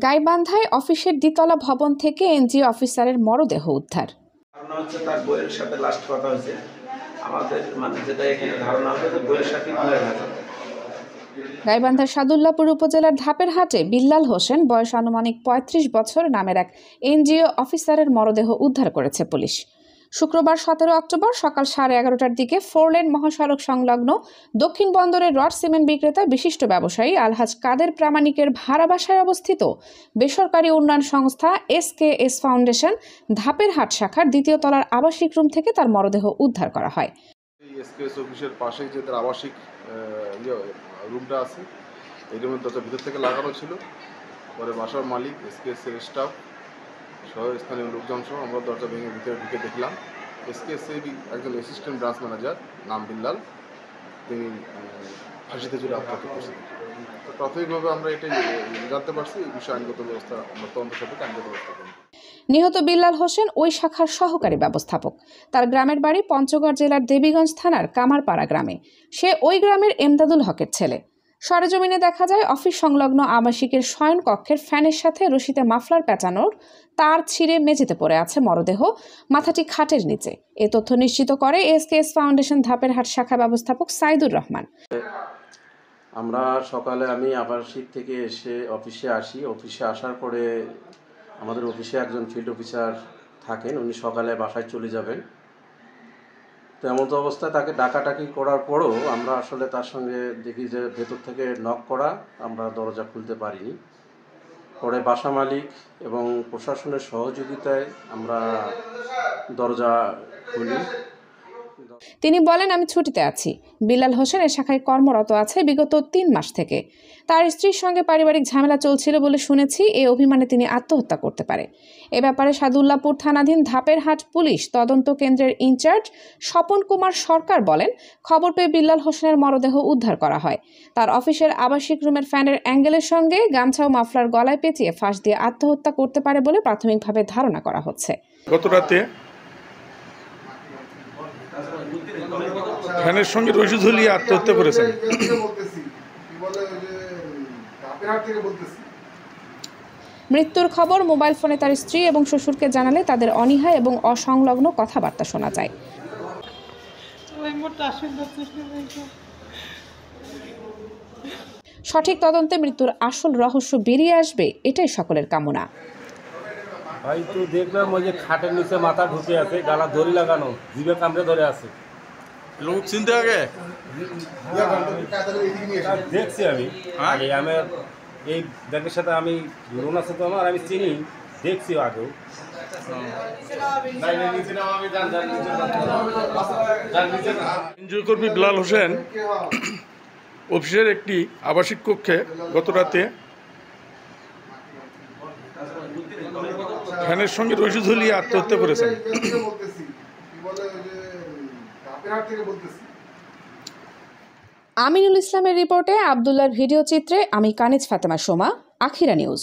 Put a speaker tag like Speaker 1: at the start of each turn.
Speaker 1: গাইবান্ধায় অফিসের দ্বিতলা ভবন থেকে এনজিও অফিসারের মরদেহ উদ্ধার।
Speaker 2: ধারণা হচ্ছে তার বইয়ের সাথে লাস্ট কথা হয়েছে আমাদের যেটা এখানে ধারণা হবে যে বইয়ের সাথে খুলে গেছে।
Speaker 1: গাইবান্ধার সাদুল্লাপুর উপজেলার ধাপের হাটে বিল্লাল হোসেন বয়স আনুমানিক ৩৫ বছর নামের এক এনজিও অফিসারের মরদেহ উদ্ধার করেছে পুলিশ। শুক্রবার ১৭ অক্টোবর সকাল 11:30টার দিকে 4 লেন মহাসড়ক সংলগ্ন দক্ষিণ বন্দরের রড সিমেন্ট বিক্রেতা বিশিষ্ট ব্যবসায়ী আলহাজ কাদের প্রামাণিকের ভাড়া বাসায় অবস্থিত বেসরকারি উন্নয়ন সংস্থা SKS ফাউন্ডেশন ধাপের হাট শাখার দ্বিতীয় তলার আবাসিক রুম থেকে তার মরদেহ উদ্ধার করা হয়।
Speaker 3: SKS অফিসের পাশেই যে তার আবাসিক রুমটা আছে, এই রুমের দরজা ভিতর থেকে লাগানো ছিল। পরে বাসার মালিক, SKS এর স্টাফ সহ স্থানীয় লোকজন সহ আমরা দরজা ভেঙে ভিতরে ঢুকে দেখলাম SKS এর একজন অ্যাসিস্ট্যান্ট ব্রাঞ্চ ম্যানেজার নাম বিল্লাল, তিনি ফাঁসিতে ঝুলে আত্মহত্যা করছেন। তো প্রাথমিকভাবে আমরা এটাই জানতে পারছি, এই বিষয়ে আইনগত ব্যবস্থা আমরা তদন্ত সাপেক্ষে আইনগত ব্যবস্থা করি।
Speaker 1: নিহত বিল্লাল হোসেন ওই শাখার সহকারী ব্যবস্থাপক। তার গ্রামের বাড়ি পঞ্চগড় জেলার দেবীগঞ্জ থানার কামারপাড়া গ্রামে। সে ওই গ্রামের এমদাদুল হকের ছেলে। সরেজমিনে দেখা যায় অফিস সংলগ্ন আবাসিকের শয়ন কক্ষের ফ্যানের সাথে রশিতে মাফলার পেঁচানোর তার ছিঁড়ে মেঝেতে পড়ে আছে মরদেহ, মাথাটি খাটের নিচে। এ তথ্য নিশ্চিত করে SKS ফাউন্ডেশন ধাপের হাট শাখা ব্যবস্থাপক সাইদুর রহমান।
Speaker 4: আমরা সকালে আমি আবাসিক থেকে এসে অফিসে আসি। অফিসে আসার পরে আমাদের অফিসে একজন ফিল্ড অফিসার থাকেন, উনি সকালে বাসায় চলে যাবেন। তো এমন তো অবস্থায় তাকে ডাকাডাকি করার পরও আমরা আসলে তার সঙ্গে দেখি যে ভেতর থেকে নক করা, আমরা দরজা খুলতে পারিনি। পরে বাসা মালিক এবং প্রশাসনের সহযোগিতায় আমরা দরজা খুলি।
Speaker 1: তিনি বলেন, আমি ছুটিতে আছি। বিল্লাল হোসেন এ শাখায় কর্মরত আছে বিগত 3 মাস থেকে। তার স্ত্রীর সঙ্গে পারিবারিক ঝামেলা চলছিল বলে শুনেছি। এই অভিমানে তিনি আত্মহত্যা করতে পারে। এ ব্যাপারে সাদুল্লাপুর থানাধীন ধাপের হাট পুলিশ তদন্ত কেন্দ্রের ইনচার্জ স্বপন কুমার সরকার বলেন, খবর পেয়ে বিল্লাল হোসেনের মরদেহ উদ্ধার করা হয়। তার অফিসের আবাসিক রুমের ফ্যানের অ্যাঙ্গেলের সঙ্গে গামছা ও মাফলার গলায় পেঁচিয়ে ফাঁস দিয়ে আত্মহত্যা করতে পারে বলে প্রাথমিকভাবে ধারণা করা হচ্ছে।
Speaker 5: গত রাতে ফ্যানের সঙ্গে রশি ঝুলিয়ে আত্মহত্যা করেছেন।
Speaker 1: মৃত্যুর খবর মোবাইল ফোনে তার স্ত্রী এবং শ্বশুরকে জানালে তাদের অনীহা এবং অসংলগ্ন কথাবার্তা শোনা যায়। সঠিক তদন্তে মৃত্যুর আসল রহস্য বেরিয়ে আসবে, এটাই সকলের কামনা।
Speaker 6: ভাই তো দেখলাম ওই যে খাটের নিচে মাথা ঢুকে আছে, গালা দড়ি লাগানো, জিভে কামড়ে ধরে আছে।
Speaker 5: লোক চিনতে আগে
Speaker 6: দেখছি আমি আগে, আমার এই ব্যাগের সাথে আমি লোন আছে তো আমার, আমি চিনি, দেখছিও আগেও।
Speaker 5: এনজিও কর্মী বিল্লাল হোসেন অফিসের একটি আবাসিক কক্ষে গত রাতে ফ্যানের সঙ্গে রশি ঝুলিয়ে আত্মহত্যা করেছেন।
Speaker 1: আমিনুল ইসলামের রিপোর্টে, আবদুল্লাহর ভিডিও চিত্রে আমি কানিজ ফাতেমা সোমা, আখিরা নিউজ।